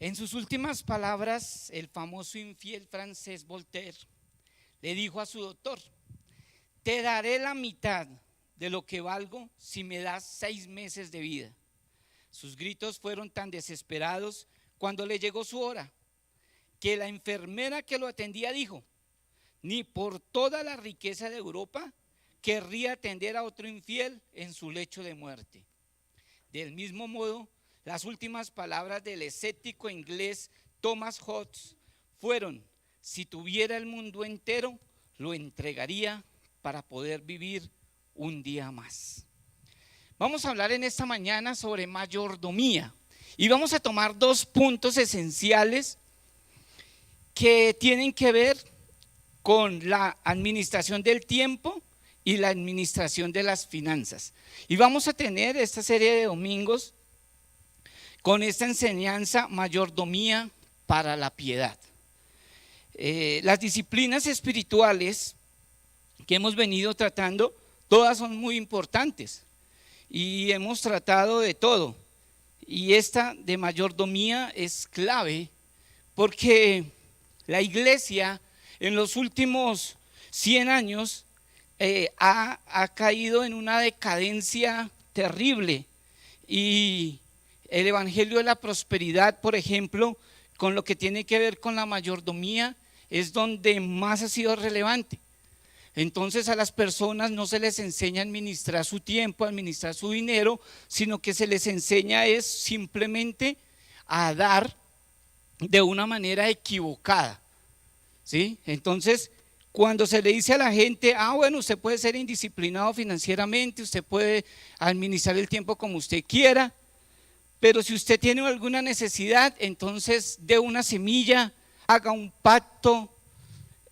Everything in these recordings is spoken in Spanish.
En sus últimas palabras, el famoso infiel francés Voltaire le dijo a su doctor: te daré la mitad de lo que valgo si me das 6 meses de vida. Sus gritos fueron tan desesperados cuando le llegó su hora, que la enfermera que lo atendía dijo: ni por toda la riqueza de Europa querría atender a otro infiel en su lecho de muerte. Del mismo modo, las últimas palabras del escéptico inglés Thomas Hobbes fueron: si tuviera el mundo entero, lo entregaría para poder vivir un día más. Vamos a hablar en esta mañana sobre mayordomía y vamos a tomar 2 puntos esenciales que tienen que ver con la administración del tiempo y la administración de las finanzas. Y vamos a tener esta serie de domingos con esta enseñanza: mayordomía para la piedad. Las disciplinas espirituales que hemos venido tratando, todas son muy importantes y hemos tratado de todo. Y esta de mayordomía es clave porque la iglesia en los últimos 100 años ha caído en una decadencia terrible, y el evangelio de la prosperidad, por ejemplo, con lo que tiene que ver con la mayordomía, es donde más ha sido relevante. Entonces a las personas no se les enseña a administrar su tiempo, a administrar su dinero, sino que se les enseña es simplemente a dar de una manera equivocada, ¿sí? Entonces, cuando se le dice a la gente: bueno, usted puede ser indisciplinado financieramente, usted puede administrar el tiempo como usted quiera, pero si usted tiene alguna necesidad, entonces dé una semilla, haga un pacto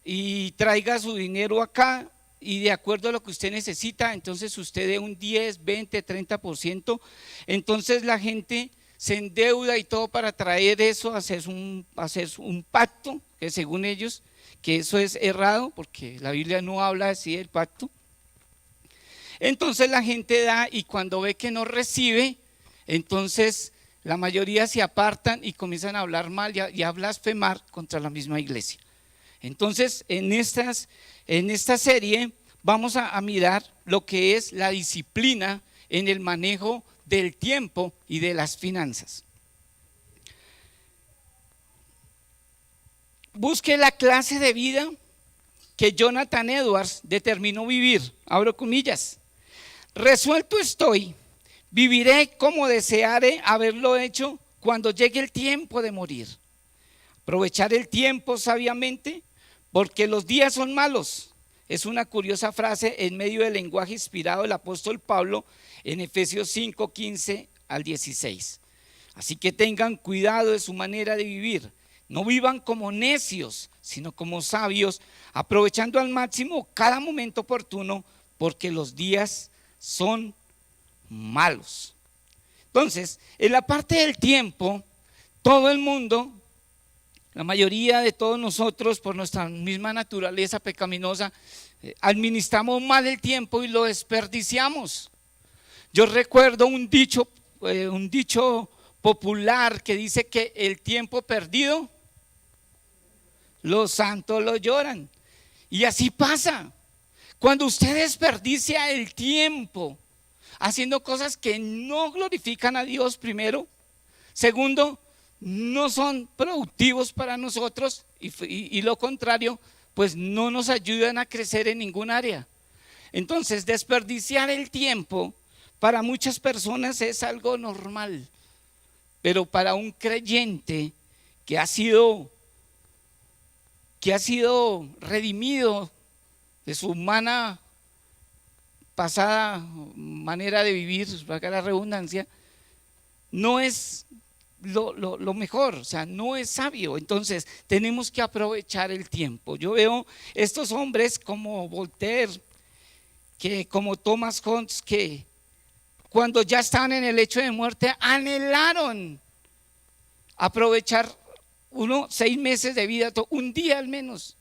y traiga su dinero acá, y de acuerdo a lo que usted necesita, entonces usted dé un 10, 20, 30%. Entonces la gente se endeuda y todo para traer eso, hacer un pacto, que según ellos, que eso es errado, porque la Biblia no habla así del pacto. Entonces la gente da, y cuando ve que no recibe, entonces la mayoría se apartan y comienzan a hablar mal y a blasfemar contra la misma iglesia. Entonces en esta serie vamos a mirar lo que es la disciplina en el manejo del tiempo y de las finanzas. Busque la clase de vida que Jonathan Edwards determinó vivir. Abro comillas: resuelto estoy, viviré como deseare haberlo hecho cuando llegue el tiempo de morir. Aprovechar el tiempo sabiamente, porque los días son malos. Es una curiosa frase en medio del lenguaje inspirado del apóstol Pablo en Efesios 5, 15 al 16. Así que tengan cuidado de su manera de vivir. No vivan como necios, sino como sabios, aprovechando al máximo cada momento oportuno, porque los días son malos. Entonces, en la parte del tiempo, todo el mundo, la mayoría de todos nosotros, por nuestra misma naturaleza pecaminosa, administramos mal el tiempo y lo desperdiciamos. Yo recuerdo un dicho popular que dice que el tiempo perdido, los santos lo lloran. Y así pasa. Cuando usted desperdicia el tiempo haciendo cosas que no glorifican a Dios, primero. Segundo, no son productivos para nosotros, y lo contrario, pues no nos ayudan a crecer en ningún área. Entonces, desperdiciar el tiempo para muchas personas es algo normal, pero para un creyente que ha sido redimido de su humana pasada manera de vivir, valga la redundancia, no es lo mejor, o sea, no es sabio. Entonces tenemos que aprovechar el tiempo. Yo veo estos hombres como Voltaire, como Thomas Hobbes, que cuando ya estaban en el lecho de muerte anhelaron aprovechar 6 meses de vida, un día al menos,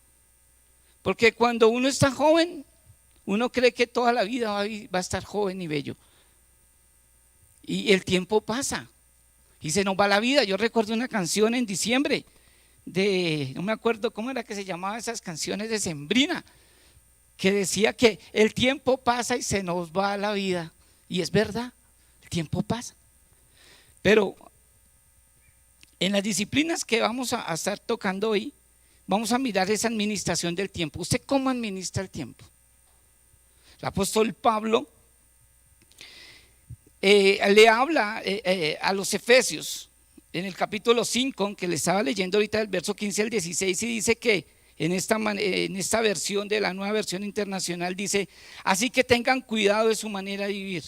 porque cuando uno está joven, uno cree que toda la vida va a estar joven y bello, y el tiempo pasa. y se nos va la vida. Yo recuerdo una canción en diciembre no me acuerdo cómo era que se llamaban esas canciones de Sembrina, que decía que el tiempo pasa y se nos va la vida. Y es verdad, el tiempo pasa. Pero en las disciplinas que vamos a estar tocando hoy, vamos a mirar esa administración del tiempo. ¿Usted cómo administra el tiempo? El apóstol Pablo le habla a los Efesios en el capítulo 5, que le estaba leyendo ahorita del verso 15 al 16, y dice que en esta versión de la Nueva Versión Internacional dice: así que tengan cuidado de su manera de vivir.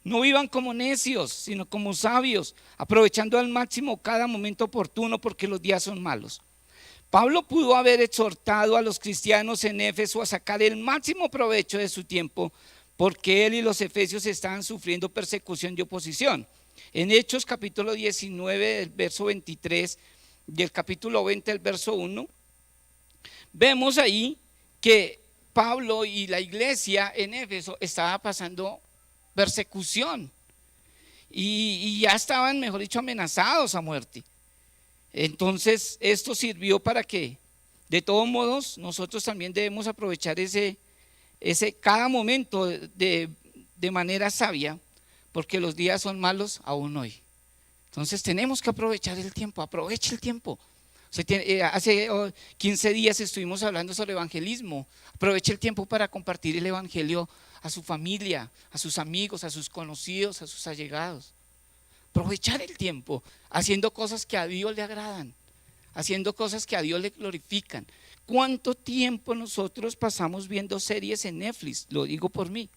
No vivan como necios, sino como sabios, aprovechando al máximo cada momento oportuno, porque los días son malos. Pablo pudo haber exhortado a los cristianos en Éfeso a sacar el máximo provecho de su tiempo, porque él y los efesios estaban sufriendo persecución y oposición. En Hechos capítulo 19, del verso 23 y el capítulo 20, del verso 1, vemos ahí que Pablo y la iglesia en Éfeso estaba pasando persecución y ya estaban, mejor dicho, amenazados a muerte. Entonces esto sirvió para que, de todos modos, nosotros también debemos aprovechar cada momento de manera sabia, porque los días son malos aún hoy. Entonces tenemos que aprovechar el tiempo. Aproveche el tiempo. Hace 15 días estuvimos hablando sobre evangelismo. Aproveche el tiempo para compartir el evangelio a su familia, a sus amigos, a sus conocidos, a sus allegados. Aprovechar el tiempo haciendo cosas que a Dios le agradan, haciendo cosas que a Dios le glorifican. ¿Cuánto tiempo nosotros pasamos viendo series en Netflix? Lo digo por mí.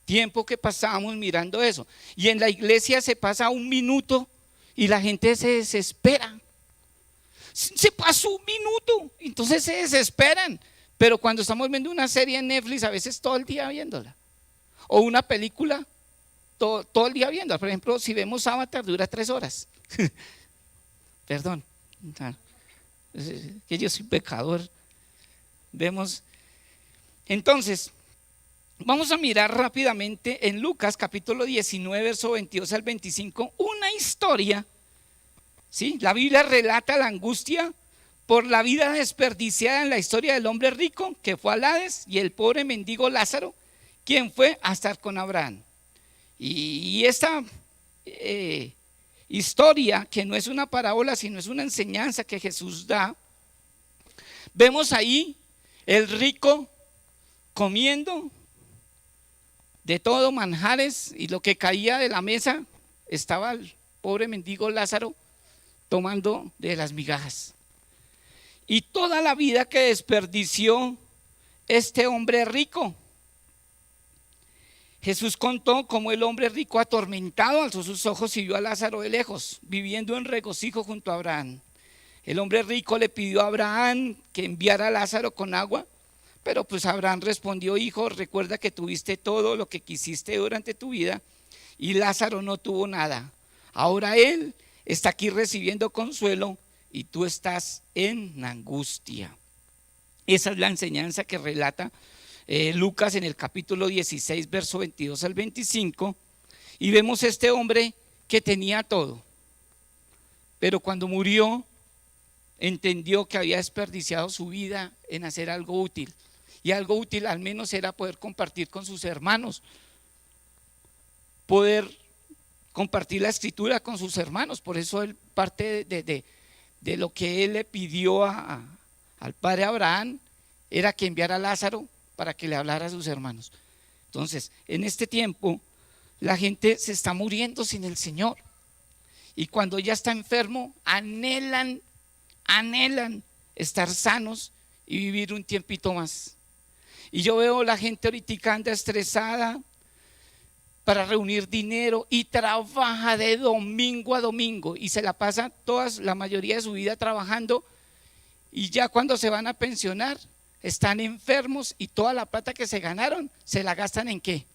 Tiempo que pasamos mirando eso. Y en la iglesia se pasa un minuto y la gente se desespera. Se pasó un minuto, entonces se desesperan. Pero cuando estamos viendo una serie en Netflix, a veces todo el día viéndola. O una película, todo el día viéndola. Por ejemplo, si vemos Avatar, dura 3 horas. Perdón, que yo soy pecador. Vemos. Entonces, vamos a mirar rápidamente en Lucas capítulo 19, verso 22 al 25, una historia. ¿Sí? La Biblia relata la angustia por la vida desperdiciada en la historia del hombre rico que fue al Hades y el pobre mendigo Lázaro, quien fue a estar con Abraham. Y esta historia, que no es una parábola, sino es una enseñanza que Jesús da, vemos ahí el rico comiendo de todo, manjares, y lo que caía de la mesa estaba el pobre mendigo Lázaro tomando de las migajas. Y toda la vida que desperdició este hombre rico. Jesús contó cómo el hombre rico, atormentado, alzó sus ojos y vio a Lázaro de lejos, viviendo en regocijo junto a Abraham. El hombre rico le pidió a Abraham que enviara a Lázaro con agua, pero pues Abraham respondió: hijo, recuerda que tuviste todo lo que quisiste durante tu vida y Lázaro no tuvo nada. Ahora él está aquí recibiendo consuelo y tú estás en angustia. Esa es la enseñanza que relata Lucas en el capítulo 16, verso 22 al 25, y vemos este hombre que tenía todo, pero cuando murió entendió que había desperdiciado su vida en hacer algo útil, y algo útil al menos era poder compartir con sus hermanos, poder compartir la escritura con sus hermanos. Por eso él, parte de lo que él le pidió al padre Abraham era que enviara a Lázaro para que le hablara a sus hermanos. Entonces, en este tiempo la gente se está muriendo sin el Señor, y cuando ya está enfermo anhelan estar sanos y vivir un tiempito más. Y yo veo la gente ahorita anda estresada para reunir dinero y trabaja de domingo a domingo y se la pasa la mayoría de su vida trabajando, y ya cuando se van a pensionar están enfermos y toda la plata que se ganaron se la gastan ¿en qué?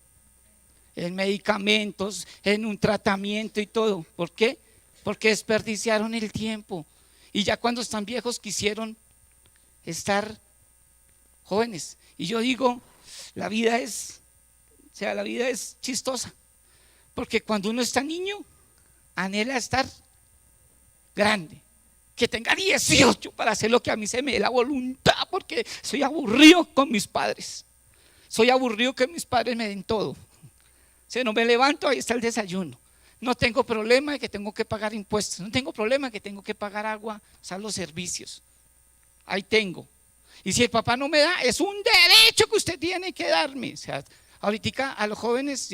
En medicamentos, en un tratamiento y todo. ¿Por qué? Porque desperdiciaron el tiempo, y ya cuando están viejos quisieron estar jóvenes. Y yo digo, la vida es chistosa, porque cuando uno está niño anhela estar grande, que tenga 18 para hacer lo que a mí se me dé la voluntad, porque soy aburrido con mis padres. Soy aburrido que mis padres me den todo. Si no me levanto, ahí está el desayuno. No tengo problema de que tengo que pagar impuestos, no tengo problema de que tengo que pagar agua, o sea, los servicios. Ahí tengo. Y si el papá no me da, es un derecho que usted tiene que darme. O sea, ahorita a los jóvenes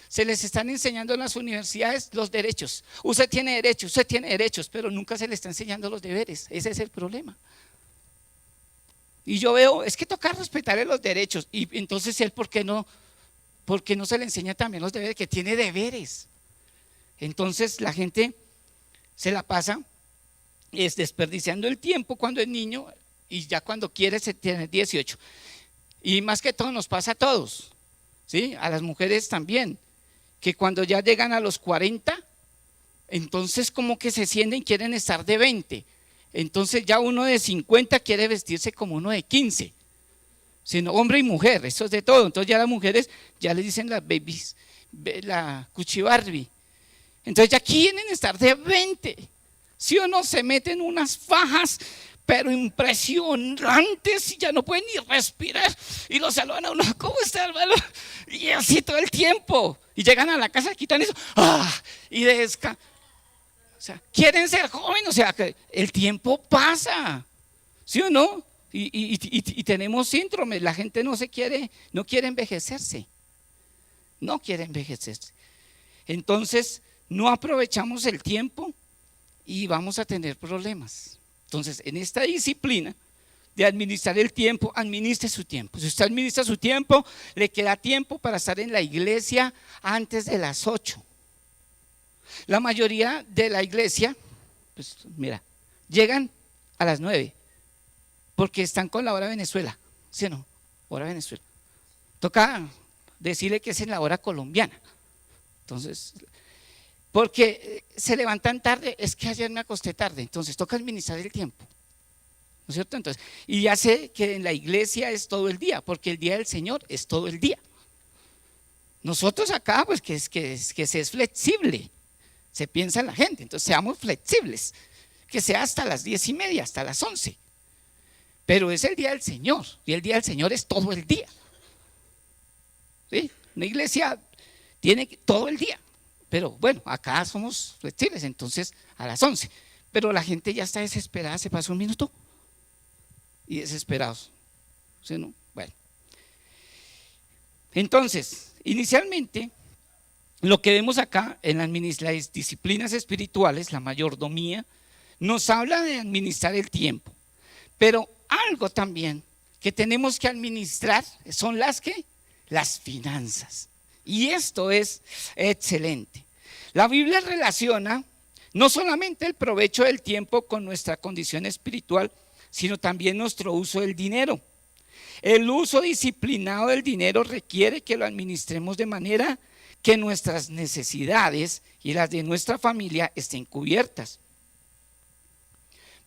se les están enseñando en las universidades los derechos. Usted tiene derechos, pero nunca se le está enseñando los deberes. Ese es el problema. Y yo veo, es que toca respetarle los derechos. Y entonces él, ¿por qué no se le enseña también los deberes? Que tiene deberes. Entonces la gente se la pasa desperdiciando el tiempo cuando es niño y ya cuando quiere se tiene 18. Y más que todo nos pasa a todos, ¿sí? A las mujeres también, que cuando ya llegan a los 40, entonces como que se sienten, quieren estar de 20. Entonces ya uno de 50 quiere vestirse como uno de 15. Sino hombre y mujer, eso es de todo. Entonces ya las mujeres ya les dicen las babies, la cuchi Barbie. Entonces ya quieren estar de 20. Si o no, se meten unas fajas pero impresionantes y ya no pueden ni respirar y lo saludan a uno, ¿cómo está, hermano? Y así todo el tiempo. Y llegan a la casa, quitan eso, y o sea, quieren ser jóvenes, o sea, que el tiempo pasa, ¿sí o no? Y tenemos síndrome, la gente no quiere envejecerse, no quiere envejecerse. Entonces no aprovechamos el tiempo y vamos a tener problemas. Entonces, en esta disciplina de administrar el tiempo, administre su tiempo. Si usted administra su tiempo, le queda tiempo para estar en la iglesia antes de las 8. La mayoría de la iglesia, pues mira, llegan a las 9, porque están con la hora Venezuela, ¿sí o no? Hora Venezuela. Toca decirle que es en la hora colombiana. Entonces, porque se levantan tarde, es que ayer me acosté tarde, entonces toca administrar el tiempo, ¿no es cierto? Entonces, y ya sé que en la iglesia es todo el día, porque el día del Señor es todo el día. Nosotros acá, pues que se es flexible, se piensa en la gente, entonces seamos flexibles, que sea hasta las 10:30, hasta las 11. Pero es el día del Señor, y el día del Señor es todo el día. ¿Sí? Una iglesia tiene todo el día. Pero bueno, acá somos flexibles, entonces a las 11. Pero la gente ya está desesperada, se pasó un minuto y desesperados. ¿Sí, no? Bueno. Entonces, inicialmente, lo que vemos acá en las disciplinas espirituales, la mayordomía, nos habla de administrar el tiempo. Pero algo también que tenemos que administrar son las finanzas. Y esto es excelente. La Biblia relaciona no solamente el provecho del tiempo con nuestra condición espiritual, sino también nuestro uso del dinero. El uso disciplinado del dinero requiere que lo administremos de manera que nuestras necesidades y las de nuestra familia estén cubiertas.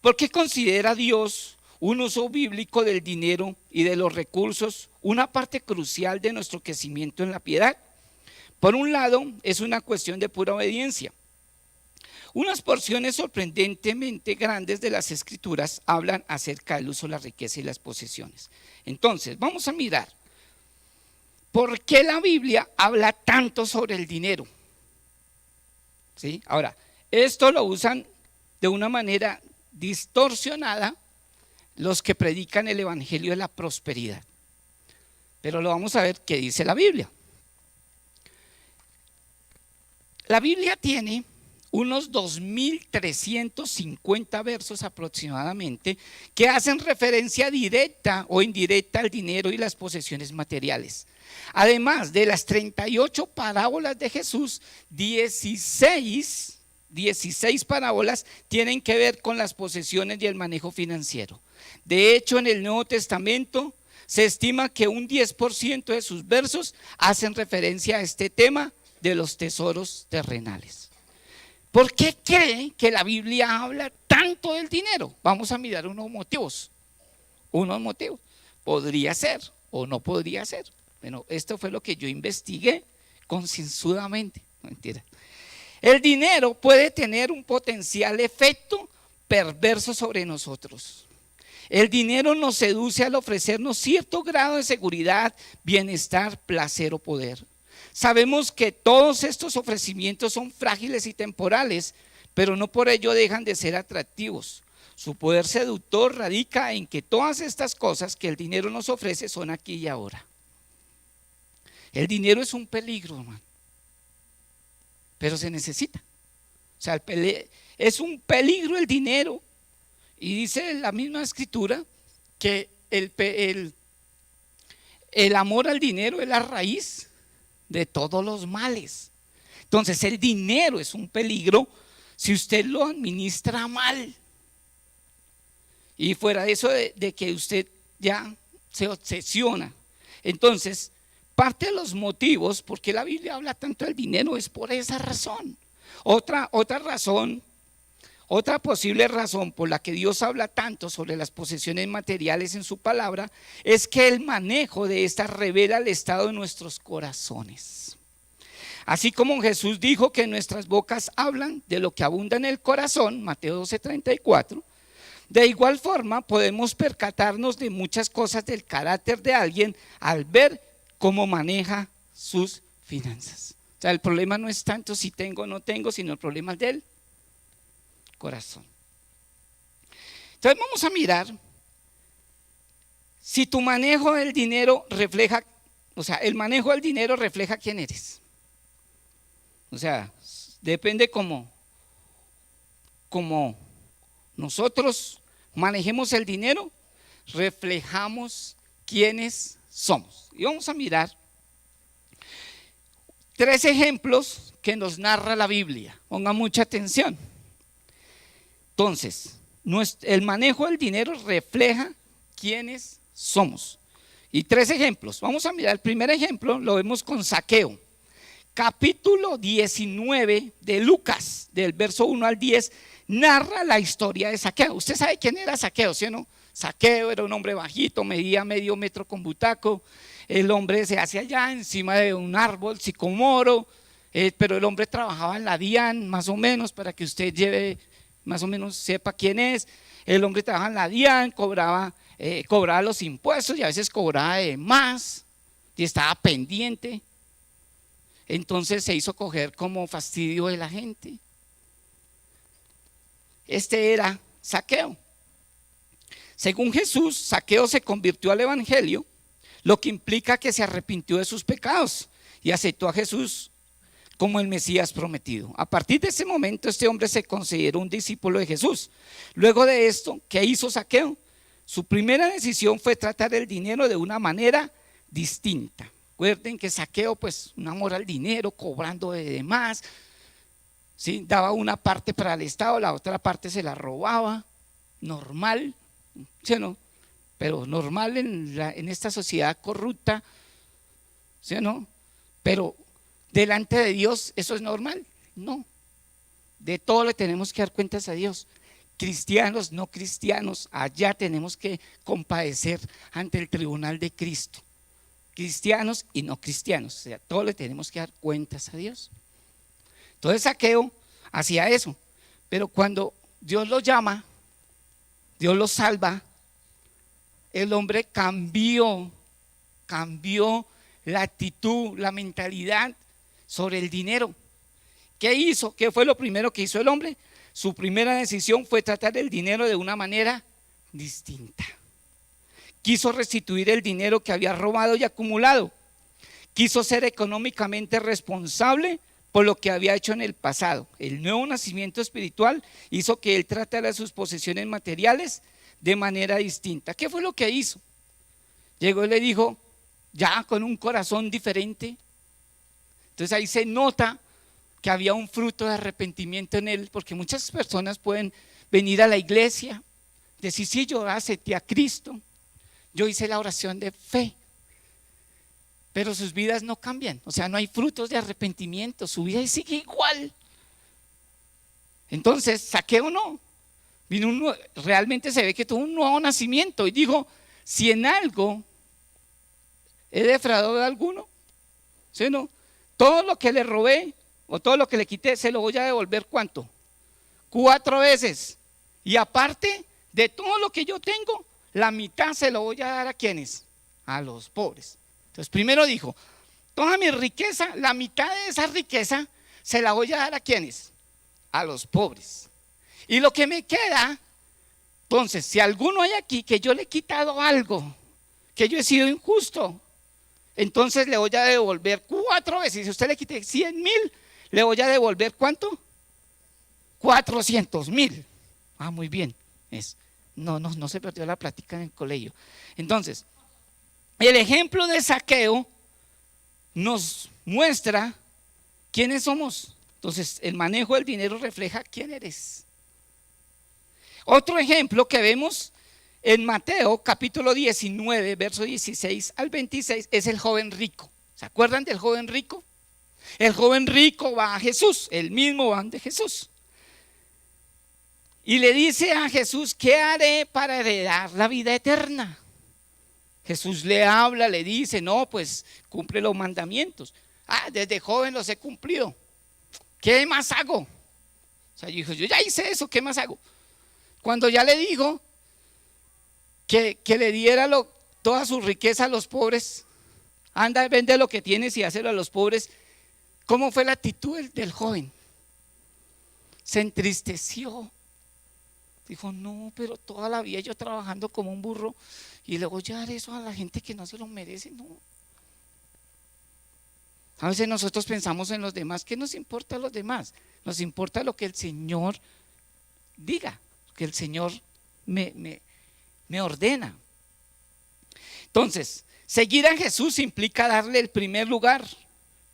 ¿Por qué considera Dios un uso bíblico del dinero y de los recursos una parte crucial de nuestro crecimiento en la piedad? Por un lado, es una cuestión de pura obediencia. Unas porciones sorprendentemente grandes de las Escrituras hablan acerca del uso de la riqueza y las posesiones. Entonces, vamos a mirar por qué la Biblia habla tanto sobre el dinero. ¿Sí? Ahora, esto lo usan de una manera distorsionada los que predican el evangelio de la prosperidad. Pero lo vamos a ver qué dice la Biblia. La Biblia tiene unos 2.350 versos aproximadamente que hacen referencia directa o indirecta al dinero y las posesiones materiales. Además de las 38 parábolas de Jesús, 16 parábolas tienen que ver con las posesiones y el manejo financiero. De hecho, en el Nuevo Testamento se estima que un 10% de sus versos hacen referencia a este tema de los tesoros terrenales. ¿Por qué cree que la Biblia habla tanto del dinero? Vamos a mirar unos motivos. Podría ser o no podría ser. Bueno, esto fue lo que yo investigué concienzudamente. Mentira. El dinero puede tener un potencial efecto perverso sobre nosotros. El dinero nos seduce al ofrecernos cierto grado de seguridad, bienestar, placer o poder. Sabemos que todos estos ofrecimientos son frágiles y temporales, pero no por ello dejan de ser atractivos. Su poder seductor radica en que todas estas cosas que el dinero nos ofrece son aquí y ahora. El dinero es un peligro, hermano, pero se necesita. O sea, es un peligro el dinero. Y dice la misma escritura que el amor al dinero es la raíz de todos los males. Entonces el dinero es un peligro si usted lo administra mal. Y fuera de eso de que usted ya se obsesiona. Entonces, parte de los motivos por qué la Biblia habla tanto del dinero es por esa razón. Otra razón, otra posible razón por la que Dios habla tanto sobre las posesiones materiales en su palabra es que el manejo de estas revela el estado de nuestros corazones. Así como Jesús dijo que nuestras bocas hablan de lo que abunda en el corazón, Mateo 12:34, de igual forma podemos percatarnos de muchas cosas del carácter de alguien al ver cómo maneja sus finanzas. O sea, el problema no es tanto si tengo o no tengo, sino el problema es del corazón. Entonces vamos a mirar si tu manejo del dinero refleja, o sea, el manejo del dinero refleja quién eres. O sea, depende cómo nosotros manejemos el dinero, reflejamos quiénes somos. Y vamos a mirar 3 ejemplos que nos narra la Biblia. Pongan mucha atención. Entonces, el manejo del dinero refleja quiénes somos. Y 3 ejemplos. Vamos a mirar el primer ejemplo, lo vemos con Zaqueo. Capítulo 19 de Lucas, del verso 1 al 10, narra la historia de Zaqueo. Usted sabe quién era Zaqueo, ¿sí o no? Zaqueo era un hombre bajito, medía medio metro con butaco. El hombre se hace allá encima de un árbol sicomoro, pero el hombre trabajaba en la DIAN, más o menos, para que usted lleve, más o menos sepa quién es. El hombre trabajaba en la DIAN, cobraba los impuestos y a veces cobraba de más y estaba pendiente. Entonces se hizo coger como fastidio de la gente. Este era Zaqueo. Según Jesús, Zaqueo se convirtió al evangelio, lo que implica que se arrepintió de sus pecados y aceptó a Jesús como el Mesías prometido. A partir de ese momento, este hombre se consideró un discípulo de Jesús. Luego de esto, ¿qué hizo Zaqueo? Su primera decisión fue tratar el dinero de una manera distinta. Recuerden que Zaqueo, pues, un amor al dinero, cobrando de demás, ¿sí? Daba una parte para el Estado, la otra parte se la robaba, normal, ¿sí o no? Pero normal en esta sociedad corrupta, ¿sí o no? Pero delante de Dios, ¿eso es normal? No. De todo le tenemos que dar cuentas a Dios. Cristianos, no cristianos, allá tenemos que compadecer ante el tribunal de Cristo. Cristianos y no cristianos, o sea, todos le tenemos que dar cuentas a Dios. Entonces Zaqueo hacía eso, pero cuando Dios lo llama, Dios lo salva, el hombre cambió la actitud, la mentalidad sobre el dinero. ¿Qué hizo? ¿Qué fue lo primero que hizo el hombre? Su primera decisión fue tratar el dinero de una manera distinta. Quiso restituir el dinero que había robado y acumulado. Quiso ser económicamente responsable por lo que había hecho en el pasado. El nuevo nacimiento espiritual hizo que él tratara sus posesiones materiales de manera distinta. ¿Qué fue lo que hizo? Llegó y le dijo, ya con un corazón diferente. Entonces ahí se nota que había un fruto de arrepentimiento en él, porque muchas personas pueden venir a la iglesia, decir, sí, yo acepté a Cristo, yo hice la oración de fe, pero sus vidas no cambian, o sea, no hay frutos de arrepentimiento, su vida sigue igual. Entonces, Zaqueo no, realmente se ve que tuvo un nuevo nacimiento y dijo, si en algo he defraudado de alguno, ¿sí o no? Todo lo que le robé o todo lo que le quité, se lo voy a devolver ¿cuánto? 4 veces. Y aparte de todo lo que yo tengo, la mitad se lo voy a dar a ¿quiénes? A los pobres. Entonces primero dijo, toda mi riqueza, la mitad de esa riqueza se la voy a dar a ¿quiénes? A los pobres. Y lo que me queda, entonces, si alguno hay aquí que yo le he quitado algo, que yo he sido injusto, entonces le voy a devolver 4 veces. Si usted le quite 100,000, le voy a devolver ¿cuánto? 400,000. Ah, muy bien. No se perdió la plática en el colegio. Entonces, el ejemplo de Zaqueo nos muestra quiénes somos. Entonces, el manejo del dinero refleja quién eres. Otro ejemplo que vemos en Mateo capítulo 19, verso 16 al 26, es el joven rico. ¿Se acuerdan del joven rico? El joven rico va a Jesús, el mismo va de Jesús. Y le dice a Jesús, ¿qué haré para heredar la vida eterna? Jesús le habla, le dice, no, pues cumple los mandamientos. Ah, desde joven los he cumplido. ¿Qué más hago? O sea, yo dije, yo ya hice eso, ¿qué más hago? Cuando ya le dijo que le diera toda su riqueza a los pobres, anda, vende lo que tienes y hazlo a los pobres. ¿Cómo fue la actitud del joven? Se entristeció. Dijo, no, pero toda la vida yo trabajando como un burro y le voy a dar eso a la gente que no se lo merece. No. A veces nosotros pensamos en los demás. ¿Qué nos importa a los demás? Nos importa lo que el Señor diga, que el Señor me ordena. Entonces, seguir a Jesús implica darle el primer lugar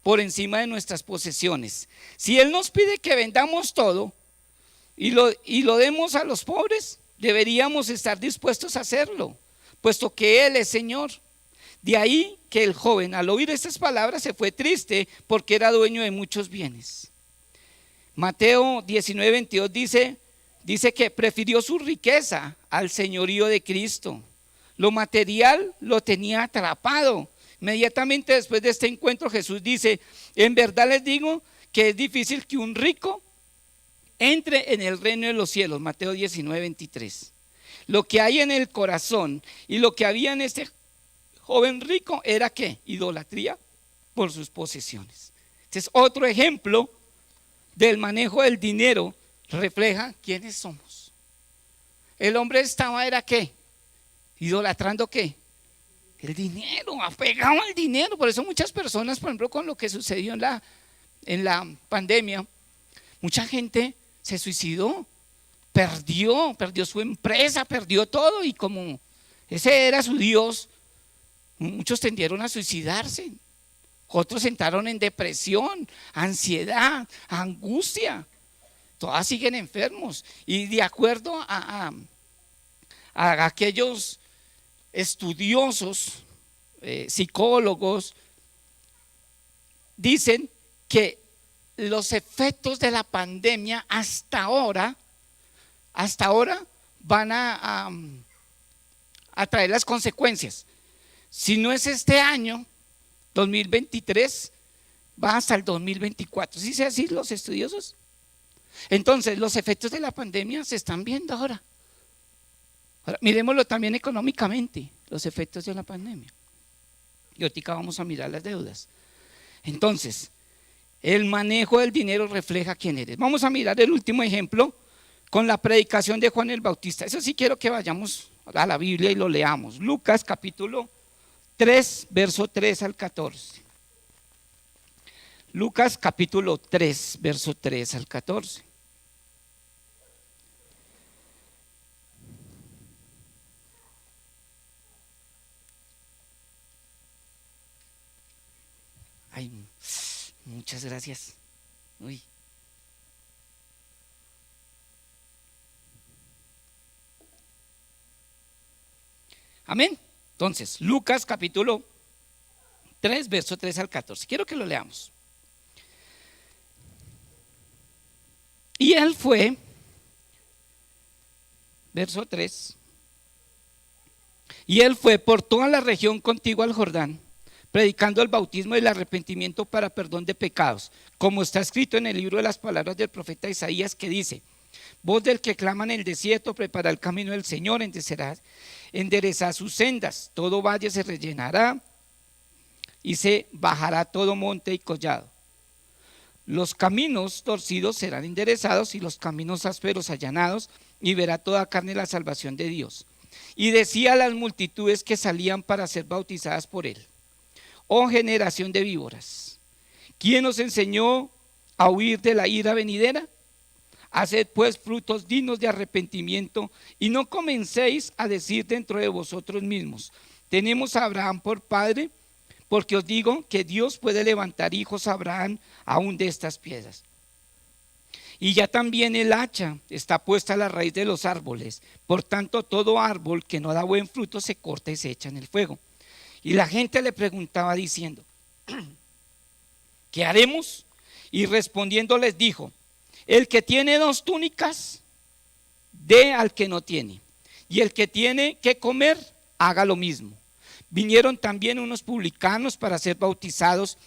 por encima de nuestras posesiones. Si Él nos pide que vendamos todo y lo demos a los pobres, deberíamos estar dispuestos a hacerlo, puesto que Él es Señor. De ahí que el joven, al oír estas palabras, se fue triste porque era dueño de muchos bienes. Mateo 19, 22 dice que prefirió su riqueza al señorío de Cristo. Lo material lo tenía atrapado. Inmediatamente después de este encuentro, Jesús dice, en verdad les digo que es difícil que un rico entre en el reino de los cielos. Mateo 19, 23. Lo que hay en el corazón y lo que había en este joven rico era ¿qué? Idolatría por sus posesiones. Este es otro ejemplo del manejo del dinero, refleja quiénes somos. El hombre era ¿qué? Idolatrando ¿qué? El dinero, apegado al dinero. Por eso muchas personas, por ejemplo, con lo que sucedió en la pandemia, mucha gente se suicidó, perdió su empresa, perdió todo, y como ese era su Dios, muchos tendieron a suicidarse. Otros entraron en depresión, ansiedad, angustia. Todas siguen enfermos. Y de acuerdo a aquellos estudiosos, psicólogos, dicen que los efectos de la pandemia hasta ahora van a traer las consecuencias. Si no es este año 2023, va hasta el 2024. ¿Sí se así los estudiosos? Entonces, los efectos de la pandemia se están viendo ahora. Ahora, miremoslo también económicamente, los efectos de la pandemia. Y ahorita vamos a mirar las deudas. Entonces, el manejo del dinero refleja quién eres. Vamos a mirar el último ejemplo con la predicación de Juan el Bautista. Eso sí quiero que vayamos a la Biblia y lo leamos. Lucas capítulo 3, verso 3 al 14. Lucas capítulo 3, verso 3 al 14. Ay, muchas gracias. Uy. Amén. Entonces, Lucas capítulo 3, verso 3 al 14. Quiero que lo leamos. Y él fue, verso 3, y él fue por toda la región contigua al Jordán, predicando el bautismo y el arrepentimiento para perdón de pecados, como está escrito en el libro de las palabras del profeta Isaías, que dice: voz del que clama en el desierto, prepara el camino del Señor, enderezad sus sendas, todo valle se rellenará y se bajará todo monte y collado. Los caminos torcidos serán enderezados y los caminos ásperos allanados, y verá toda carne la salvación de Dios. Y decía a las multitudes que salían para ser bautizadas por él: oh generación de víboras, ¿quién os enseñó a huir de la ira venidera? Haced pues frutos dignos de arrepentimiento, y no comencéis a decir dentro de vosotros mismos: tenemos a Abraham por padre, porque os digo que Dios puede levantar hijos a Abraham aún de estas piedras. Y ya también el hacha está puesta a la raíz de los árboles, por tanto todo árbol que no da buen fruto se corta y se echa en el fuego. Y la gente le preguntaba diciendo: ¿qué haremos? Y respondiendo les dijo: el que tiene 2 túnicas, dé al que no tiene, y el que tiene que comer, haga lo mismo. Vinieron también unos publicanos para ser bautizados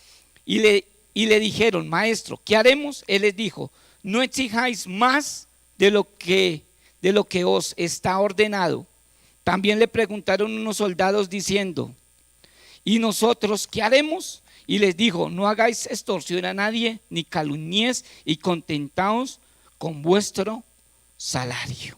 y le dijeron: maestro, ¿qué haremos? Él les dijo: no exijáis más de lo que os está ordenado. También le preguntaron unos soldados diciendo: ¿y nosotros qué haremos? Y les dijo: no hagáis extorsión a nadie, ni calumniéis, y contentaos con vuestro salario.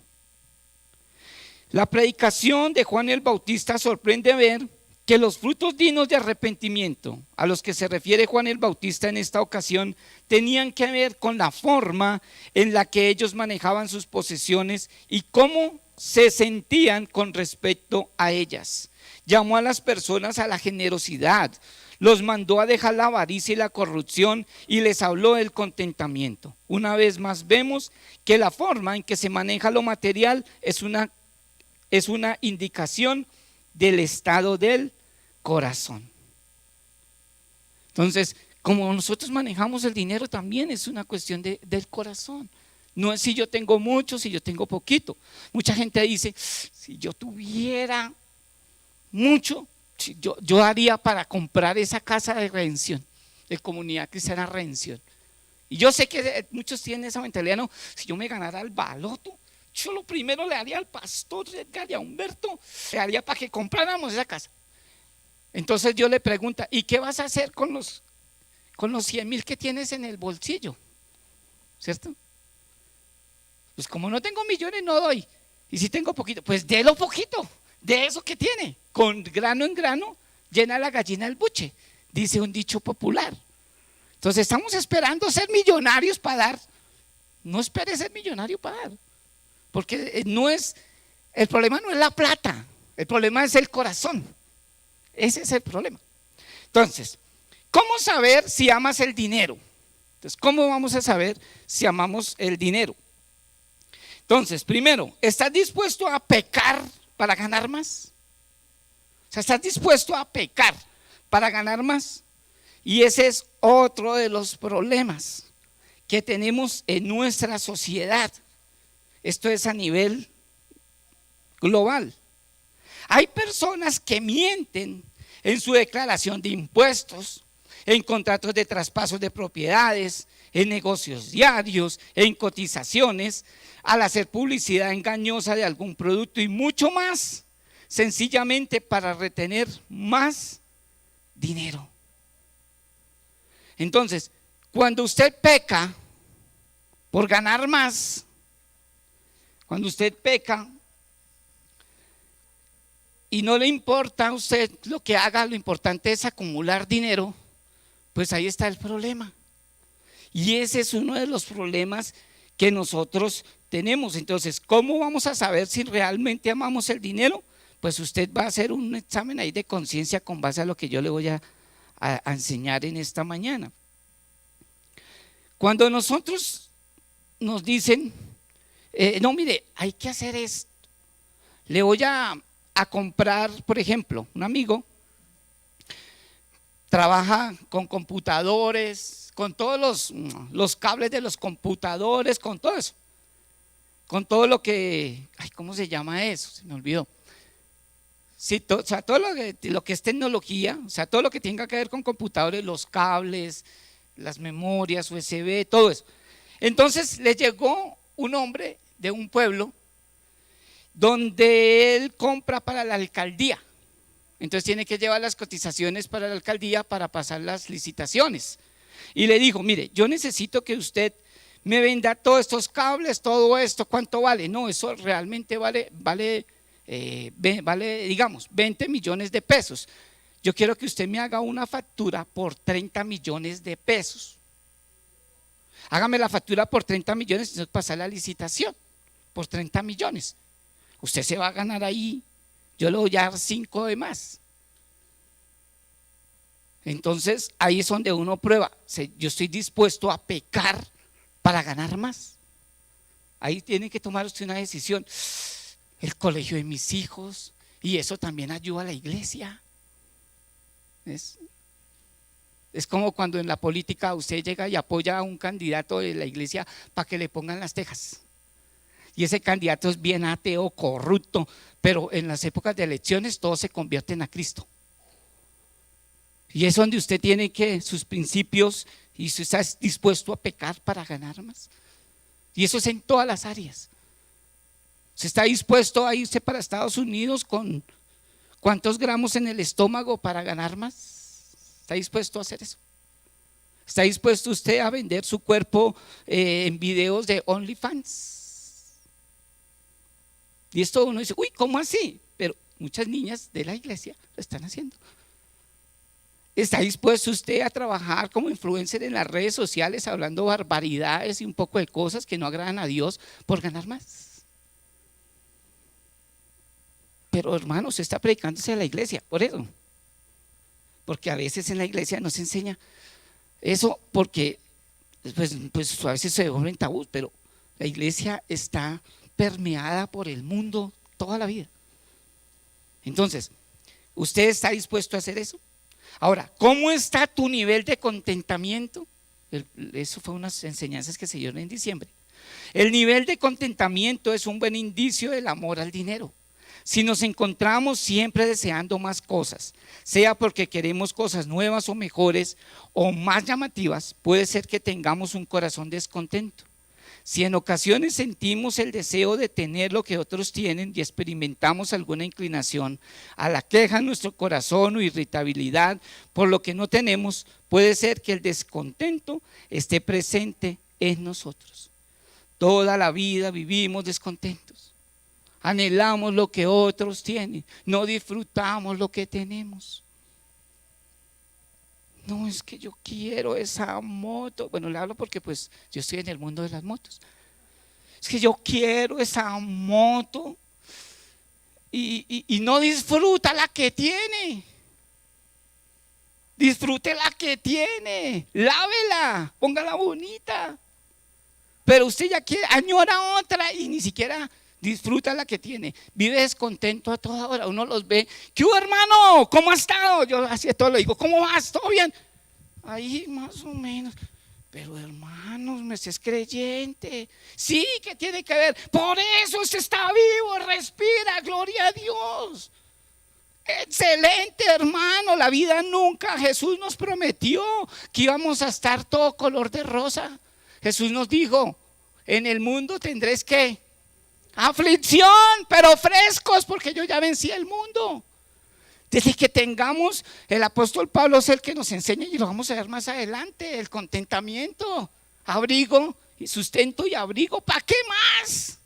La predicación de Juan el Bautista sorprende ver que los frutos dignos de arrepentimiento a los que se refiere Juan el Bautista en esta ocasión tenían que ver con la forma en la que ellos manejaban sus posesiones y cómo se sentían con respecto a ellas. Llamó a las personas a la generosidad, los mandó a dejar la avaricia y la corrupción y les habló del contentamiento. Una vez más vemos que la forma en que se maneja lo material es una indicación del estado del corazón. Entonces, como nosotros manejamos el dinero, también es una cuestión del corazón. No es si yo tengo mucho, si yo tengo poquito. Mucha gente dice: si yo tuviera mucho, yo haría para comprar esa casa de redención, de Comunidad Cristiana Redención. Y yo sé que muchos tienen esa mentalidad: no, si yo me ganara el baloto, yo lo primero le haría al pastor Edgar y a Humberto, le haría para que compráramos esa casa. Entonces yo le pregunto: ¿y qué vas a hacer con los 100,000 que tienes en el bolsillo? ¿Cierto? Pues como no tengo millones no doy, y si tengo poquito, pues délo poquito de eso que tiene. Con grano en grano llena la gallina el buche, dice un dicho popular. Entonces estamos esperando ser millonarios para dar. No espere ser millonario para dar, porque el problema no es la plata, el problema es el corazón. Ese es el problema. Entonces, ¿cómo saber si amas el dinero? Entonces, ¿cómo vamos a saber si amamos el dinero? Entonces, primero, ¿estás dispuesto a pecar para ganar más? O sea, ¿estás dispuesto a pecar para ganar más? Y ese es otro de los problemas que tenemos en nuestra sociedad. Esto es a nivel global. Hay personas que mienten en su declaración de impuestos, en contratos de traspasos de propiedades, en negocios diarios, en cotizaciones, al hacer publicidad engañosa de algún producto y mucho más, sencillamente para retener más dinero. Entonces, cuando usted peca por ganar más, cuando usted peca y no le importa a usted lo que haga, lo importante es acumular dinero, pues ahí está el problema. Y ese es uno de los problemas que nosotros tenemos. Entonces, ¿cómo vamos a saber si realmente amamos el dinero? Pues usted va a hacer un examen ahí de conciencia con base a lo que yo le voy a enseñar en esta mañana. Cuando nosotros nos dicen, no, mire, hay que hacer esto, le voy a comprar, por ejemplo, un amigo trabaja con computadores, con todos los cables de los computadores, con todo eso, con todo lo que, ¿cómo se llama eso? Se me olvidó. Sí, o sea, todo lo que es tecnología, o sea, todo lo que tenga que ver con computadores, los cables, las memorias, USB, todo eso. Entonces le llegó un hombre de un pueblo donde él compra para la alcaldía. Entonces tiene que llevar las cotizaciones para la alcaldía para pasar las licitaciones. Y le dijo, mire, yo necesito que usted me venda todos estos cables, todo esto, ¿cuánto vale? No, eso realmente vale, digamos, 20 millones de pesos. Yo quiero que usted me haga una factura por 30 millones de pesos. Hágame la factura por 30 millones y entonces pasar la licitación por 30 millones. Usted se va a ganar ahí, yo le voy a dar 5 de más. Entonces ahí es donde uno prueba, yo estoy dispuesto a pecar para ganar más. Ahí tiene que tomar usted una decisión. El colegio de mis hijos, y eso también ayuda a la iglesia. Es como cuando en la política usted llega y apoya a un candidato de la iglesia para que le pongan las tejas. Y ese candidato es bien ateo, corrupto, pero en las épocas de elecciones todos se convierten a Cristo. Y es donde usted tiene que sus principios y usted está dispuesto a pecar para ganar más. Y eso es en todas las áreas. ¿Usted está dispuesto a irse para Estados Unidos con cuántos gramos en el estómago para ganar más? ¿Está dispuesto a hacer eso? ¿Está dispuesto usted a vender su cuerpo en videos de OnlyFans? Y esto uno dice, uy, ¿cómo así? Pero muchas niñas de la iglesia lo están haciendo. ¿Está dispuesto usted a trabajar como influencer en las redes sociales hablando barbaridades y un poco de cosas que no agradan a Dios por ganar más? Pero hermano, usted está predicándose a la iglesia, por eso. Porque a veces en la iglesia no se enseña eso, porque pues a veces se vuelven tabús, pero la iglesia está permeada por el mundo toda la vida. Entonces, ¿usted está dispuesto a hacer eso? Ahora, ¿cómo está tu nivel de contentamiento? Eso fue unas enseñanzas que se dieron en diciembre. El nivel de contentamiento es un buen indicio del amor al dinero. Si nos encontramos siempre deseando más cosas, sea porque queremos cosas nuevas o mejores o más llamativas, puede ser que tengamos un corazón descontento. Si en ocasiones sentimos el deseo de tener lo que otros tienen y experimentamos alguna inclinación a la queja en nuestro corazón o irritabilidad por lo que no tenemos, puede ser que el descontento esté presente en nosotros. Toda la vida vivimos descontentos. Anhelamos lo que otros tienen, no disfrutamos lo que tenemos. No, es que yo quiero esa moto. Bueno, le hablo porque pues yo estoy en el mundo de las motos. Es que yo quiero esa moto y no disfruta la que tiene. Disfrute la que tiene, lávela, póngala bonita. Pero usted ya quiere, añora otra y ni siquiera disfruta la que tiene. Vive descontento a toda hora. Uno los ve, ¿qué hubo, hermano? ¿Cómo ha estado? Yo así todo le digo, ¿cómo vas? ¿Todo bien? Ahí más o menos. Pero hermanos, me es creyente. Sí, ¿qué tiene que ver? Por eso usted está vivo, respira, gloria a Dios. Excelente, hermano. La vida nunca, Jesús nos prometió que íbamos a estar todo color de rosa. Jesús nos dijo, en el mundo tendréis que aflicción, pero frescos, porque yo ya vencí el mundo. Desde que tengamos, el apóstol Pablo es el que nos enseña y lo vamos a ver más adelante, el contentamiento, abrigo y sustento y abrigo. ¿Para qué más?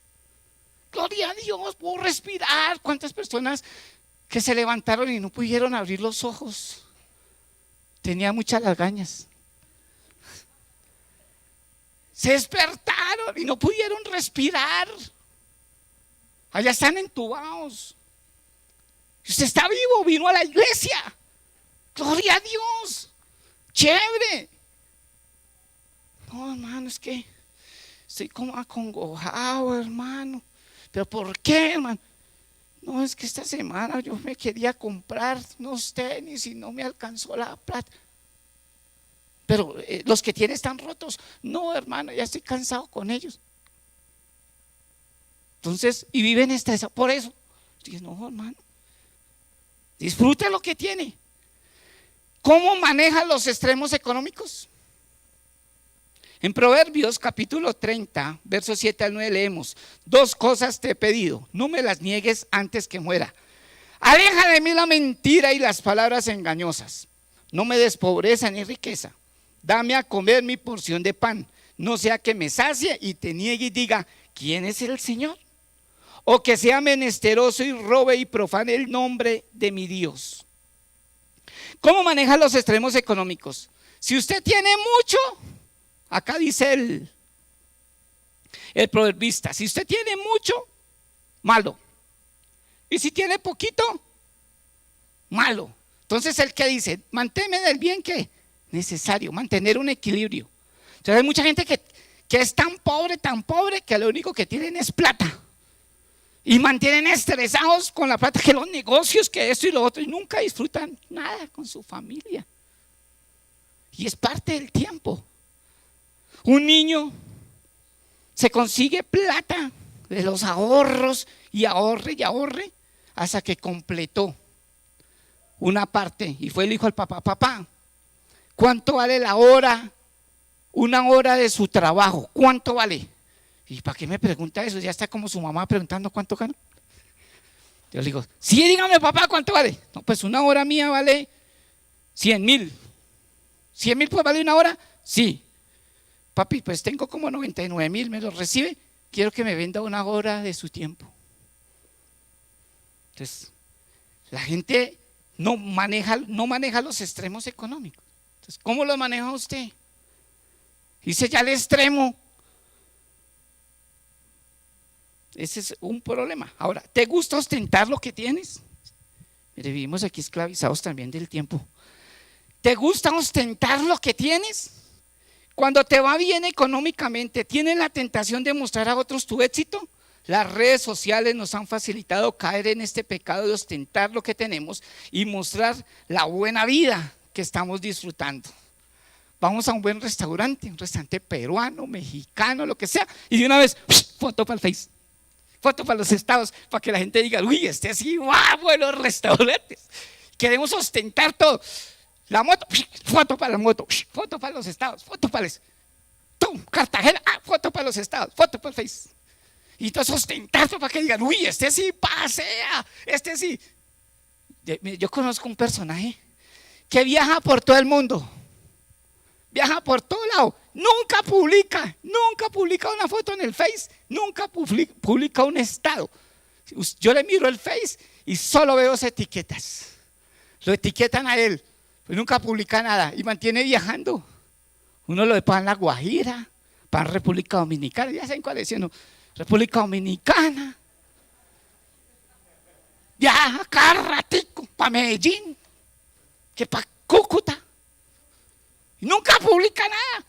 Gloria a Dios, puedo respirar. ¿Cuántas personas que se levantaron y no pudieron abrir los ojos? Tenía muchas lagañas. Se despertaron y no pudieron respirar. Allá están entubados. Usted está vivo, vino a la iglesia. Gloria a Dios. Chévere. No, hermano, es que estoy como acongojado, hermano. ¿Pero por qué, hermano? No, es que esta semana yo me quería comprar unos tenis y no me alcanzó la plata. Pero los que tienen están rotos. No, hermano, ya estoy cansado con ellos. Entonces, y viven por eso. Dije, no, hermano, Disfrute lo que tiene. ¿Cómo maneja los extremos económicos? En Proverbios capítulo 30, versos 7 al 9 leemos: 2 cosas te he pedido, no me las niegues antes que muera. Aleja de mí la mentira y las palabras engañosas. No me des pobreza ni riqueza. Dame a comer mi porción de pan, no sea que me sacie y te niegue y diga: ¿quién es el Señor? O que sea menesteroso y robe y profane el nombre de mi Dios. ¿Cómo maneja los extremos económicos? Si usted tiene mucho, acá dice el proverbista, si usted tiene mucho, malo. Y si tiene poquito, malo. Entonces el que dice, manténme del bien que necesario, mantener un equilibrio. Entonces hay mucha gente que es tan pobre, que lo único que tienen es plata. Y mantienen estresados con la plata, que los negocios, que esto y lo otro, y nunca disfrutan nada con su familia. Y es parte del tiempo. Un niño se consigue plata de los ahorros y ahorre hasta que completó una parte y fue y le dijo al papá: papá, ¿cuánto vale la hora? Una hora de su trabajo, ¿cuánto vale? ¿Y para qué me pregunta eso? Ya está como su mamá preguntando cuánto gana. Yo le digo: sí, dígame papá, ¿cuánto vale? No, pues una hora mía vale 100,000. 100,000 pues vale una hora. Sí. Papi, pues tengo como 99,000, ¿me lo recibe? Quiero que me venda una hora de su tiempo. Entonces, la gente no maneja los extremos económicos. Entonces, ¿cómo los maneja usted? Dice ya el extremo. Ese es un problema. Ahora, ¿te gusta ostentar lo que tienes? Mire, vivimos aquí esclavizados también del tiempo. ¿Te gusta ostentar lo que tienes? Cuando te va bien económicamente, ¿tienes la tentación de mostrar a otros tu éxito? Las redes sociales nos han facilitado caer en este pecado de ostentar lo que tenemos y mostrar la buena vida que estamos disfrutando. Vamos a un buen restaurante, un restaurante peruano, mexicano, lo que sea, y de una vez, foto para el Face, foto para los estados, para que la gente diga: uy, este sí, guau, en los restaurantes. Queremos ostentar todo. La moto, foto para la moto, foto para los estados, foto para el Cartagena, foto para los estados, foto para el Face. Y entonces ostentar para que digan: uy, este sí pasea, este sí. Yo conozco un personaje que viaja por todo el mundo. Viaja por todo lado, nunca publica una foto en el Face, nunca publica un estado. Yo le miro el Face y solo veo esas etiquetas. Lo etiquetan a él, pues nunca publica nada y mantiene viajando. Uno lo ve para La Guajira, para República Dominicana, ya saben cuál es, ¿no? República Dominicana. Viaja cada ratico para Medellín, que para Cúcuta. Y nunca publica nada.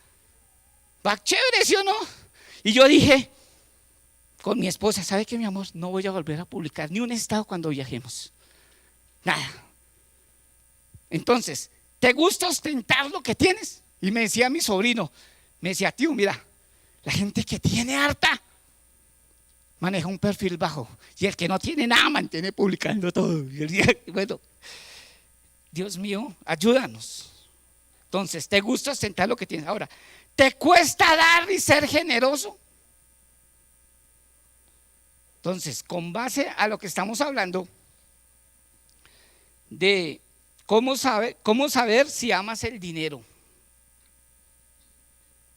Va chévere, ¿sí o no? Y yo dije con mi esposa: ¿sabe qué, mi amor? No voy a volver a publicar ni un estado cuando viajemos. Nada. Entonces, ¿te gusta ostentar lo que tienes? Y me decía mi sobrino, me decía: tío, mira, la gente que tiene harta maneja un perfil bajo, y el que no tiene nada mantiene publicando todo. Bueno, Dios mío, ayúdanos. Entonces, ¿te gusta ostentar lo que tienes? Ahora, ¿te cuesta dar y ser generoso? Entonces, con base a lo que estamos hablando de cómo saber si amas el dinero.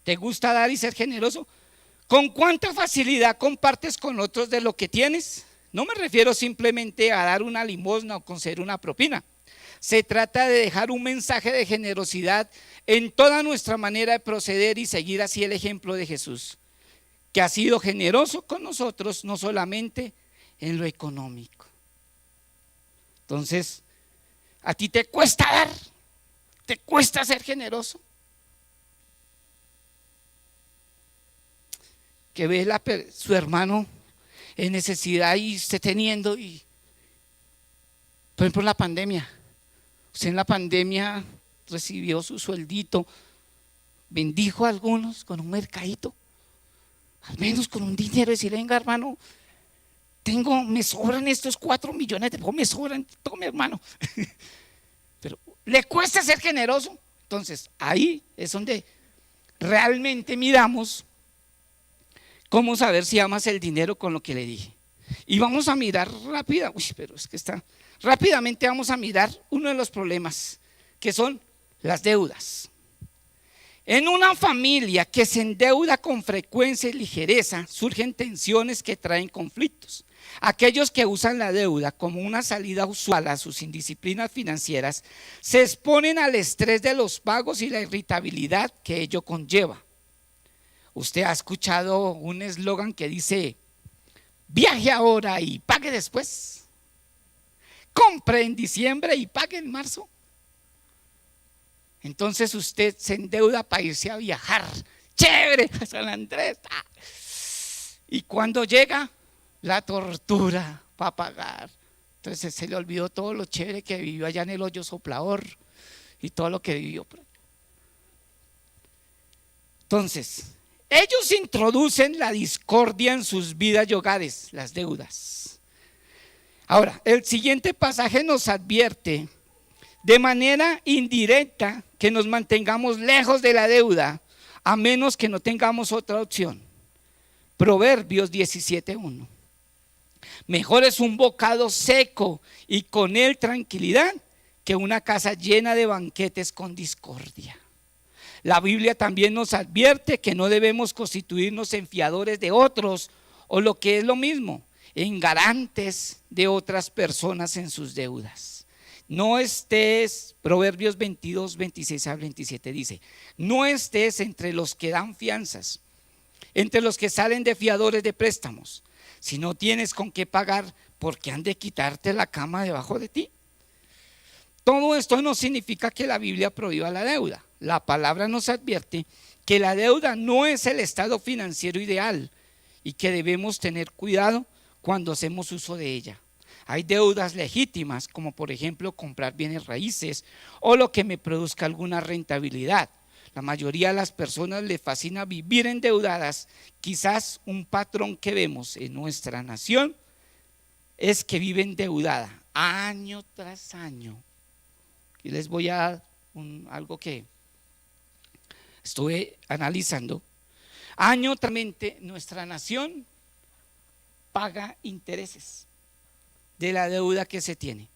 ¿Te gusta dar y ser generoso? ¿Con cuánta facilidad compartes con otros de lo que tienes? No me refiero simplemente a dar una limosna o conceder una propina. Se trata de dejar un mensaje de generosidad en toda nuestra manera de proceder y seguir así el ejemplo de Jesús, que ha sido generoso con nosotros, no solamente en lo económico. Entonces, ¿a ti te cuesta dar? ¿Te cuesta ser generoso? Que ve su hermano en necesidad y usted teniendo, y por ejemplo en la pandemia. Usted en la pandemia recibió su sueldito, bendijo a algunos con un mercadito, al menos con un dinero, decirle: venga, hermano, me sobran estos 4 millones de pesos, me sobran, tome hermano. Pero le cuesta ser generoso. Entonces ahí es donde realmente miramos cómo saber si amas el dinero con lo que le dije. Y vamos a mirar rápidamente vamos a mirar uno de los problemas, que son las deudas. En una familia que se endeuda con frecuencia y ligereza, surgen tensiones que traen conflictos. Aquellos que usan la deuda como una salida usual a sus indisciplinas financieras se exponen al estrés de los pagos y la irritabilidad que ello conlleva. Usted ha escuchado un eslogan que dice: viaje ahora y pague después. Compre en diciembre y pague en marzo. Entonces usted se endeuda para irse a viajar. Chévere, a San Andrés. Y cuando llega, la tortura para pagar. Entonces se le olvidó todo lo chévere que vivió allá en el hoyo soplador y todo lo que vivió. Entonces, ellos introducen la discordia en sus vidas y hogares, las deudas. Ahora, el siguiente pasaje nos advierte de manera indirecta que nos mantengamos lejos de la deuda, a menos que no tengamos otra opción. Proverbios 17:1. Mejor es un bocado seco y con él tranquilidad que una casa llena de banquetes con discordia. La Biblia también nos advierte que no debemos constituirnos en fiadores de otros, o lo que es lo mismo, en garantes de otras personas en sus deudas. No estés, Proverbios 22, 26 al 27 dice: no estés entre los que dan fianzas, entre los que salen de fiadores de préstamos. Si no tienes con qué pagar, ¿por qué han de quitarte la cama debajo de ti? Todo esto no significa que la Biblia prohíba la deuda. La palabra nos advierte que la deuda no es el estado financiero ideal y que debemos tener cuidado cuando hacemos uso de ella. Hay deudas legítimas, como por ejemplo comprar bienes raíces o lo que me produzca alguna rentabilidad. La mayoría de las personas les fascina vivir endeudadas. Quizás un patrón que vemos en nuestra nación es que vive endeudada año tras año. Y les voy a dar algo que estuve analizando. Año tras año nuestra nación paga intereses de la deuda que se tiene.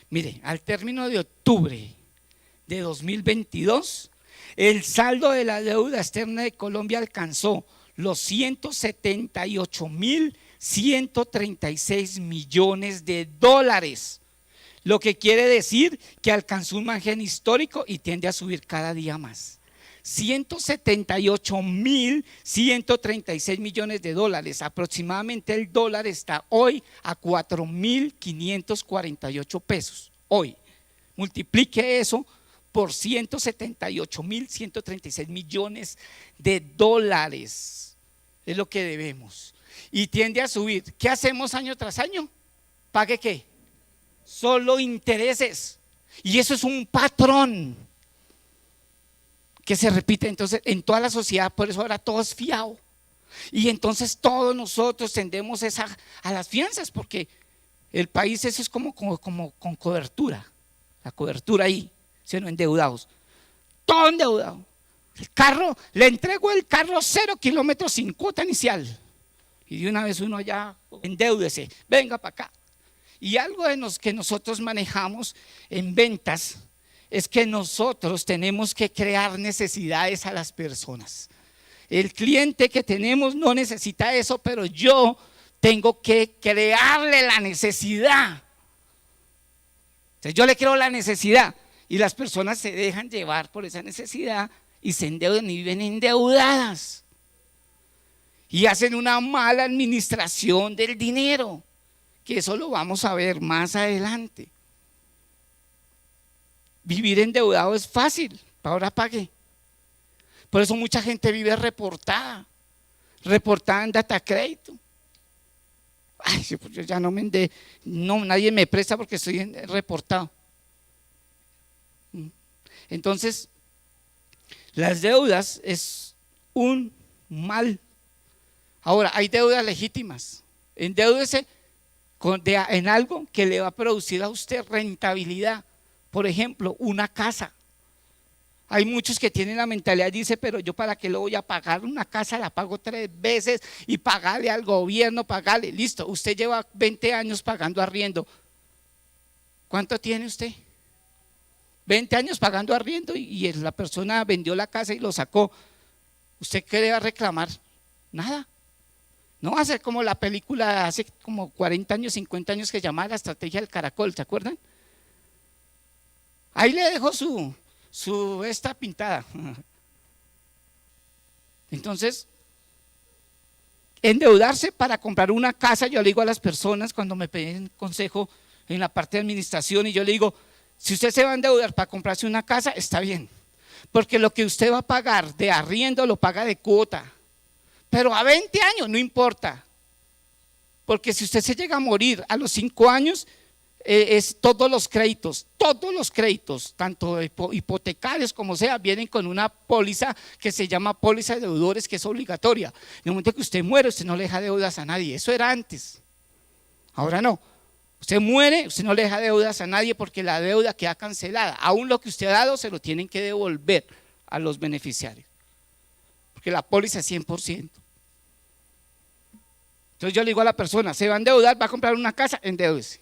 Mire, al término de octubre de 2022, el saldo de la deuda externa de Colombia alcanzó los 178.136 millones de dólares, lo que quiere decir que alcanzó un margen histórico y tiende a subir cada día más. 178.136 millones de dólares. Aproximadamente el dólar está hoy a 4.548 pesos. Hoy, multiplique eso por 178.136 millones de dólares. Es lo que debemos. Y tiende a subir. ¿Qué hacemos año tras año? ¿Pague qué? Solo intereses. Y eso es un patrón que se repite entonces en toda la sociedad. Por eso ahora todo es fiado. Y entonces todos nosotros tendemos a las fianzas, porque el país eso es como con cobertura. La cobertura ahí, sino endeudados. Todo endeudado. El carro, le entrego el carro 0 kilómetros sin cuota inicial. Y de una vez uno allá, endeúdese, venga para acá. Y algo de que nosotros manejamos en ventas es que nosotros tenemos que crear necesidades a las personas. El cliente que tenemos no necesita eso, pero yo tengo que crearle la necesidad. Entonces yo le creo la necesidad y las personas se dejan llevar por esa necesidad y se endeudan y viven endeudadas. Y hacen una mala administración del dinero, que eso lo vamos a ver más adelante. Vivir endeudado es fácil, ahora pague. Por eso mucha gente vive reportada en data crédito. Ay, yo ya no nadie me presta porque estoy reportado. Entonces, las deudas es un mal. Ahora, hay deudas legítimas. Endeúdese en algo que le va a producir a usted rentabilidad. Por ejemplo, una casa. Hay muchos que tienen la mentalidad, dice, pero yo para qué lo voy a pagar, una casa la pago 3 veces y pagarle al gobierno, pagarle, listo, usted lleva 20 años pagando arriendo. ¿Cuánto tiene usted? 20 años pagando arriendo y la persona vendió la casa y lo sacó. ¿Usted qué le va a reclamar? Nada. No va a ser como la película hace como 40 años, 50 años que se llamaba La Estrategia del Caracol, ¿se acuerdan? Ahí le dejo su esta pintada. Entonces, endeudarse para comprar una casa, yo le digo a las personas cuando me piden consejo en la parte de administración, y yo le digo, si usted se va a endeudar para comprarse una casa, está bien, porque lo que usted va a pagar de arriendo lo paga de cuota, pero a 20 años no importa, porque si usted se llega a morir a los 5 años, es todos los créditos, tanto hipotecarios como sea, vienen con una póliza que se llama póliza de deudores, que es obligatoria. En el momento que usted muere, usted no le deja deudas a nadie, eso era antes, ahora no. Usted muere, usted no le deja deudas a nadie porque la deuda queda cancelada, aún lo que usted ha dado se lo tienen que devolver a los beneficiarios, porque la póliza es 100%. Entonces yo le digo a la persona, se va a endeudar, va a comprar una casa, endeúdese.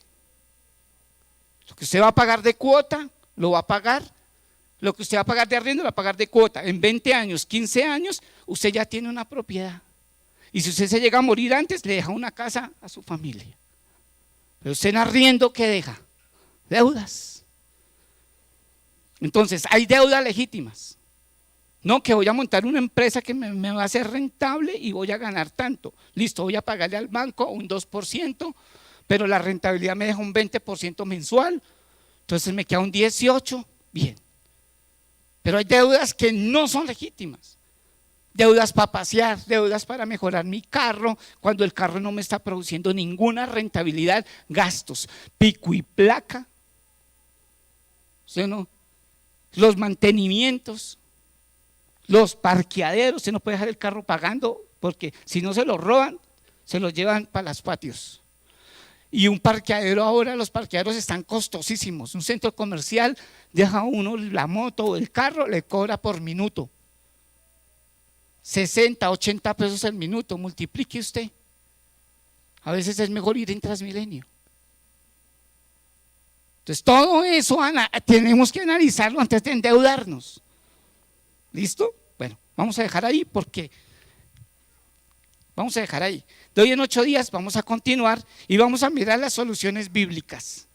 Lo que usted va a pagar de cuota, lo va a pagar. Lo que usted va a pagar de arriendo, lo va a pagar de cuota. En 20 años, 15 años, usted ya tiene una propiedad. Y si usted se llega a morir antes, le deja una casa a su familia. Pero usted en arriendo, ¿qué deja? Deudas. Entonces, hay deudas legítimas. No, que voy a montar una empresa que me va a hacer rentable y voy a ganar tanto. Listo, voy a pagarle al banco un 2%, pero la rentabilidad me deja un 20% mensual, entonces me queda un 18%, bien. Pero hay deudas que no son legítimas. Deudas para pasear, deudas para mejorar mi carro, cuando el carro no me está produciendo ninguna rentabilidad, gastos, pico y placa, ¿sí o no? Los mantenimientos, los parqueaderos, usted no puede dejar el carro pagando, porque si no se lo roban, se lo llevan para los patios. Y un parqueadero ahora, los parqueaderos están costosísimos. Un centro comercial deja uno la moto o el carro, le cobra por minuto 60, 80 pesos el minuto, multiplique usted. A veces es mejor ir en Transmilenio. Entonces todo eso tenemos que analizarlo antes de endeudarnos. ¿Listo? Bueno, vamos a dejar ahí porque vamos a dejar ahí. De hoy en 8 días vamos a continuar y vamos a mirar las soluciones bíblicas.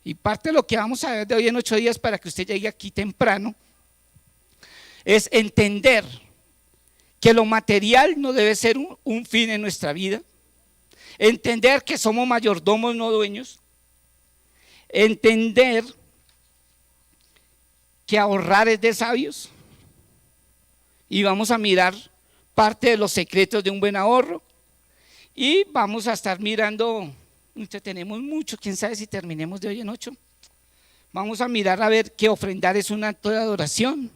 Y parte de lo que vamos a ver de hoy en 8 días para que usted llegue aquí temprano es entender que lo material no debe ser un fin en nuestra vida. Entender que somos mayordomos, no dueños. Entender que ahorrar es de sabios. Y vamos a mirar parte de los secretos de un buen ahorro. Y vamos a estar mirando, tenemos mucho, quién sabe si terminemos de hoy en 8. Vamos a mirar a ver que ofrendar es un acto de adoración,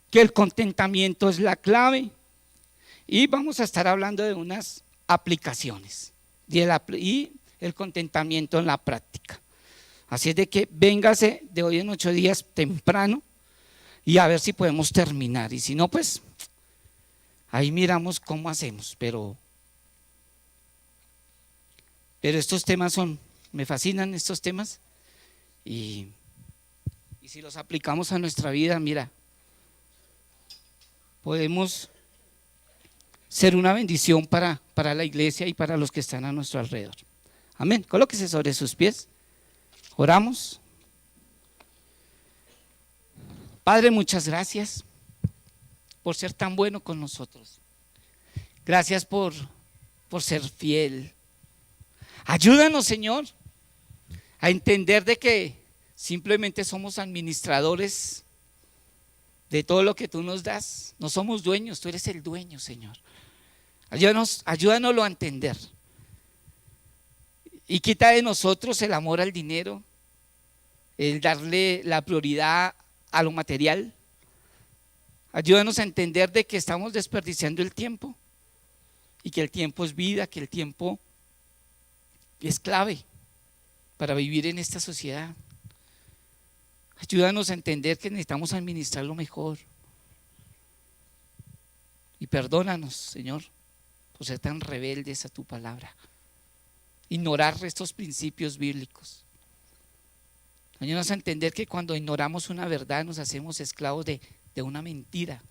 que el contentamiento es la clave. Y vamos a estar hablando de unas aplicaciones y el contentamiento en la práctica. Así es de que véngase de hoy en 8 días temprano y a ver si podemos terminar. Y si no, pues ahí miramos cómo hacemos, pero estos temas me fascinan estos temas y si los aplicamos a nuestra vida, mira, podemos ser una bendición para la iglesia y para los que están a nuestro alrededor. Amén. Colóquese sobre sus pies, oramos. Padre, muchas gracias por ser tan bueno con nosotros. Gracias por ser fiel. Ayúdanos, Señor, a entender de que simplemente somos administradores de todo lo que tú nos das. No somos dueños, tú eres el dueño, Señor. Ayúdanoslo a entender. Y quita de nosotros el amor al dinero, el darle la prioridad a lo material. Ayúdanos a entender de que estamos desperdiciando el tiempo y que el tiempo es vida, que el tiempo es clave para vivir en esta sociedad. Ayúdanos a entender que necesitamos administrarlo mejor. Y perdónanos, Señor, por ser tan rebeldes a tu palabra. Ignorar estos principios bíblicos. Ayúdanos a entender que cuando ignoramos una verdad nos hacemos esclavos de una mentira.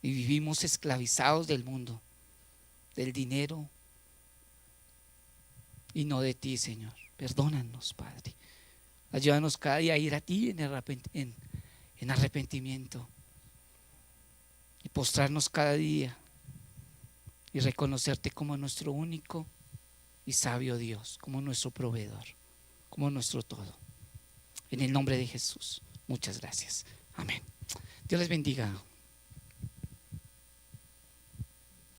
Y vivimos esclavizados del mundo, del dinero y no de ti, Señor. Perdónanos, Padre. Ayúdanos cada día a ir a ti en arrepentimiento y postrarnos cada día y reconocerte como nuestro único y sabio Dios, como nuestro proveedor, como nuestro todo. En el nombre de Jesús, muchas gracias. Amén. Dios les bendiga.